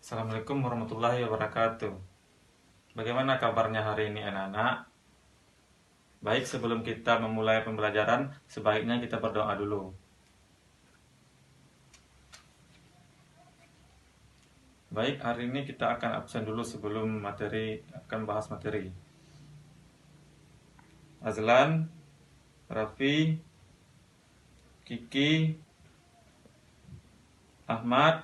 Assalamualaikum warahmatullahi wabarakatuh. Bagaimana kabarnya hari ini anak-anak? Baik, sebelum kita memulai pembelajaran, sebaiknya kita berdoa dulu. Baik, hari ini kita akan absen dulu sebelum akan bahas materi. Azlan, Raffi, Kiki, Ahmad.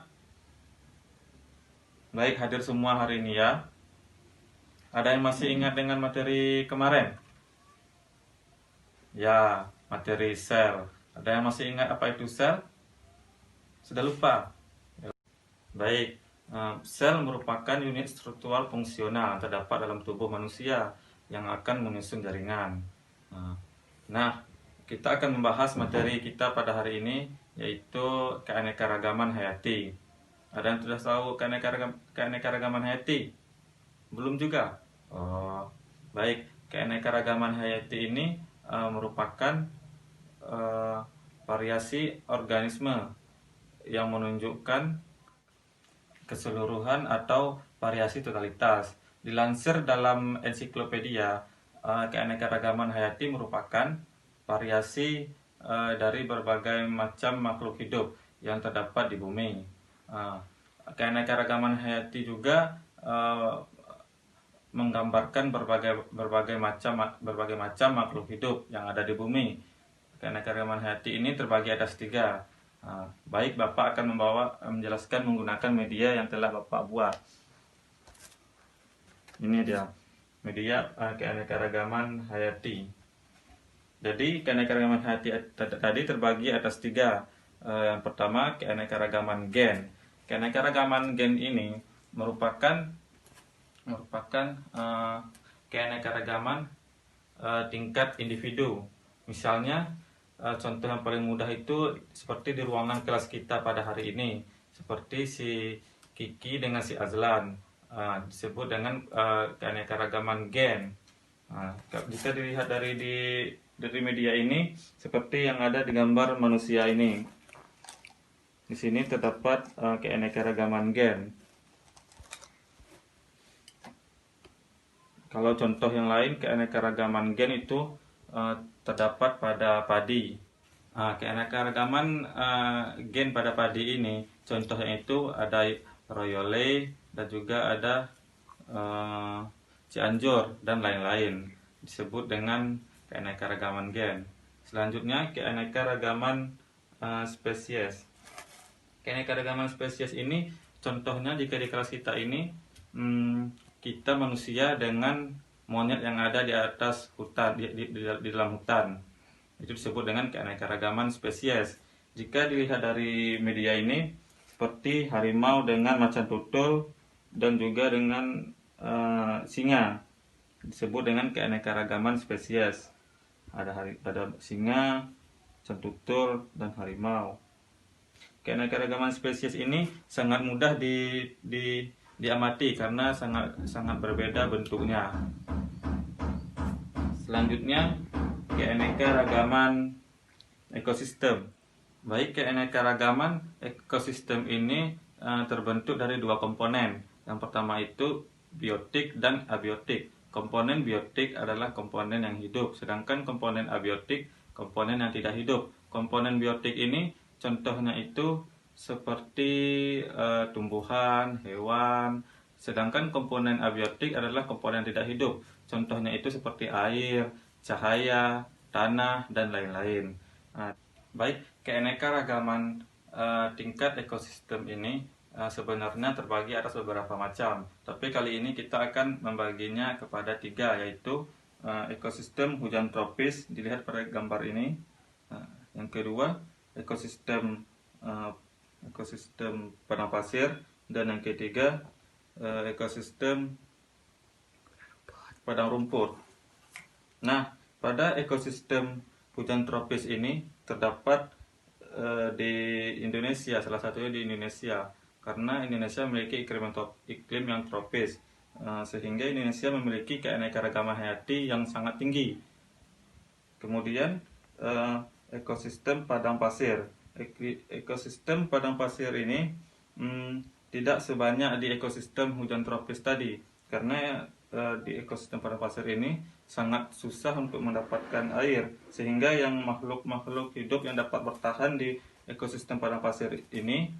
Baik, hadir semua hari ini ya. Ada yang masih ingat dengan materi kemarin? Ya, materi sel. Ada yang masih ingat apa itu sel? Sudah lupa? Baik, sel merupakan unit struktural fungsional terdapat dalam tubuh manusia yang akan menyusun jaringan. Nah, kita akan membahas materi kita pada hari ini, yaitu keanekaragaman hayati. Ada yang sudah tahu keanekaragaman hayati? Belum juga? Oh, baik. Keanekaragaman hayati ini merupakan variasi organisme yang menunjukkan keseluruhan atau variasi totalitas. Dilansir dalam ensiklopedia, keanekaragaman hayati merupakan variasi dari berbagai macam makhluk hidup yang terdapat di bumi. Keanekaragaman hayati juga menggambarkan berbagai macam makhluk hidup yang ada di bumi. Keanekaragaman hayati ini terbagi atas 3. Baik, Bapak akan menjelaskan menggunakan media yang telah Bapak buat. Ini dia media keanekaragaman hayati. Jadi keanekaragaman hayati tadi terbagi atas 3. Yang pertama, keanekaragaman gen. Keanekaragaman gen ini merupakan keanekaragaman tingkat individu. Misalnya, contoh yang paling mudah itu seperti di ruangan kelas kita pada hari ini, seperti si Kiki dengan si Azlan, disebut dengan keanekaragaman gen. Jika dilihat dari media ini, seperti yang ada di gambar manusia ini. Di sini terdapat keanekaragaman gen. Kalau contoh yang lain, keanekaragaman gen itu terdapat pada padi. Keanekaragaman gen pada padi ini, contohnya itu ada Royole dan juga ada Cianjur dan lain-lain, disebut dengan keanekaragaman gen. Selanjutnya, keanekaragaman spesies. Keanekaragaman spesies ini contohnya jika di kelas kita ini kita manusia dengan monyet yang ada di atas hutan, di dalam hutan, itu disebut dengan keanekaragaman spesies. Jika dilihat dari media ini, seperti harimau dengan macan tutul dan juga dengan singa, disebut dengan keanekaragaman spesies. Ada singa, macan tutul, dan harimau. Keanekaragaman spesies ini sangat mudah diamati karena sangat berbeda bentuknya. Selanjutnya, keanekaragaman ekosistem. Baik, keanekaragaman ekosistem ini terbentuk dari 2 komponen. Yang pertama itu biotik dan abiotik. Komponen biotik adalah komponen yang hidup, sedangkan komponen abiotik komponen yang tidak hidup. Komponen biotik ini contohnya itu seperti tumbuhan, hewan. Sedangkan komponen abiotik adalah komponen tidak hidup. Contohnya itu seperti air, cahaya, tanah, dan lain-lain. Baik, keanekaragaman tingkat ekosistem ini sebenarnya terbagi atas beberapa macam. Tapi kali ini kita akan membaginya kepada 3, yaitu ekosistem hujan tropis, dilihat pada gambar ini. Yang kedua, ekosistem padang pasir, dan yang ketiga ekosistem padang rumput. Nah, pada ekosistem hujan tropis ini terdapat di Indonesia, salah satunya di Indonesia, karena Indonesia memiliki iklim yang tropis, sehingga Indonesia memiliki keanekaragaman hayati yang sangat tinggi. Kemudian ekosistem padang pasir. Ekosistem padang pasir ini tidak sebanyak di ekosistem hujan tropis tadi, karena di ekosistem padang pasir ini sangat susah untuk mendapatkan air, sehingga yang makhluk-makhluk hidup yang dapat bertahan di ekosistem padang pasir ini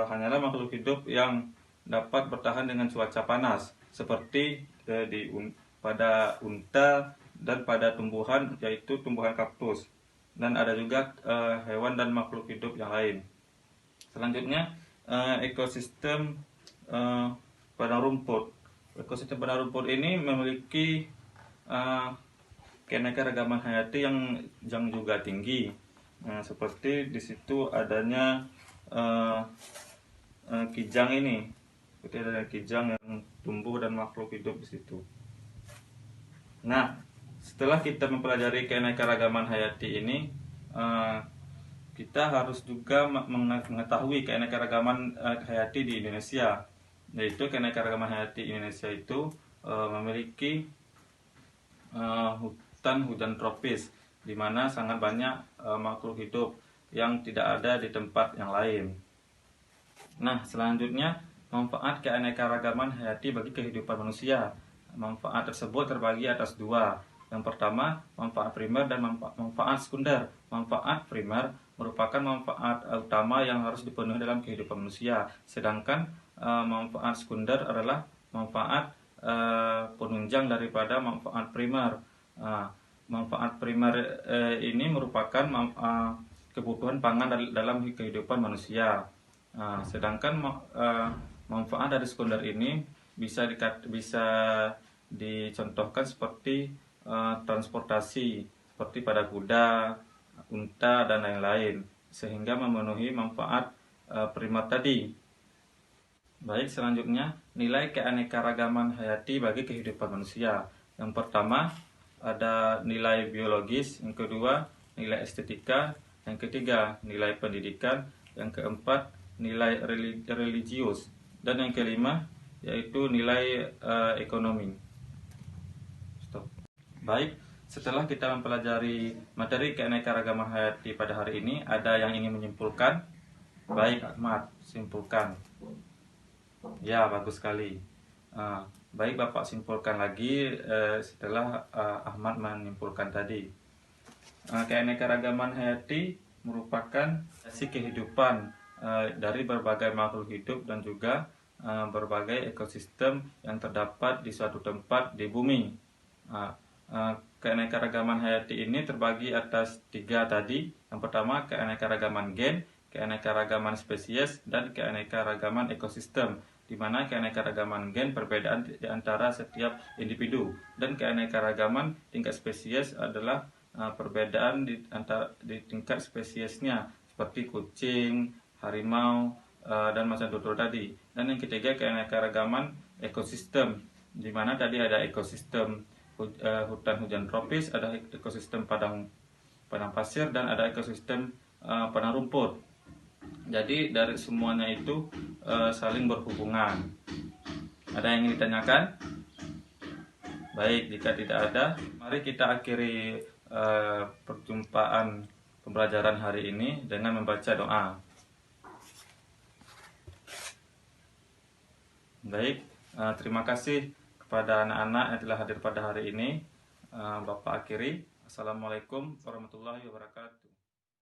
hanyalah makhluk hidup yang dapat bertahan dengan cuaca panas, seperti pada unta dan pada tumbuhan, yaitu tumbuhan kaktus, dan ada juga hewan dan makhluk hidup yang lain. Selanjutnya ekosistem padang rumput. Ekosistem padang rumput ini memiliki keanekaragaman hayati yang juga tinggi. Seperti di situ adanya kijang ini, seperti ada kijang yang tumbuh dan makhluk hidup di situ. Nah, setelah kita mempelajari keanekaragaman hayati ini, kita harus juga mengetahui keanekaragaman hayati di Indonesia. Yaitu keanekaragaman hayati Indonesia itu memiliki hutan hujan tropis, di mana sangat banyak makhluk hidup yang tidak ada di tempat yang lain. Nah, selanjutnya manfaat keanekaragaman hayati bagi kehidupan manusia. Manfaat tersebut terbagi atas dua. Yang pertama, manfaat primer dan manfaat sekunder. Manfaat primer merupakan manfaat utama yang harus dipenuhi dalam kehidupan manusia. Sedangkan manfaat sekunder adalah manfaat penunjang daripada manfaat primer. Manfaat primer ini merupakan kebutuhan pangan dalam kehidupan manusia. Sedangkan manfaat dari sekunder ini bisa dicontohkan seperti transportasi, seperti pada kuda, unta, dan lain-lain, sehingga memenuhi manfaat primer tadi. Baik, selanjutnya nilai keanekaragaman hayati bagi kehidupan manusia. Yang pertama ada nilai biologis, yang kedua nilai estetika, yang ketiga nilai pendidikan, yang keempat nilai religius, dan yang kelima yaitu nilai ekonomi. Stop. Baik, setelah kita mempelajari materi keanekaragaman hayati pada hari ini, ada yang ingin menyimpulkan? Baik, Ahmad, simpulkan. Ya, bagus sekali. Baik, Bapak simpulkan lagi setelah Ahmad menyimpulkan tadi. Keanekaragaman hayati merupakan kehidupan dari berbagai makhluk hidup dan juga berbagai ekosistem yang terdapat di suatu tempat di bumi. Keanekaragaman hayati ini terbagi atas tiga tadi. Yang pertama, keanekaragaman gen, keanekaragaman spesies, dan keanekaragaman ekosistem, di mana keanekaragaman gen perbedaan di antara setiap individu, dan keanekaragaman tingkat spesies adalah perbedaan di tingkat spesiesnya, seperti kucing, harimau, dan macan tutul tadi. Dan yang ketiga, keanekaragaman ekosistem, di mana tadi ada ekosistem hutan hujan tropis, ada ekosistem padang pasir, dan ada ekosistem padang rumput. Jadi dari semuanya itu saling berhubungan. Ada yang ingin ditanyakan? Baik, jika tidak ada, mari kita akhiri perjumpaan pembelajaran hari ini dengan membaca doa. Baik, terima kasih kepada anak-anak yang telah hadir pada hari ini. Bapak akhiri. Assalamualaikum warahmatullahi wabarakatuh.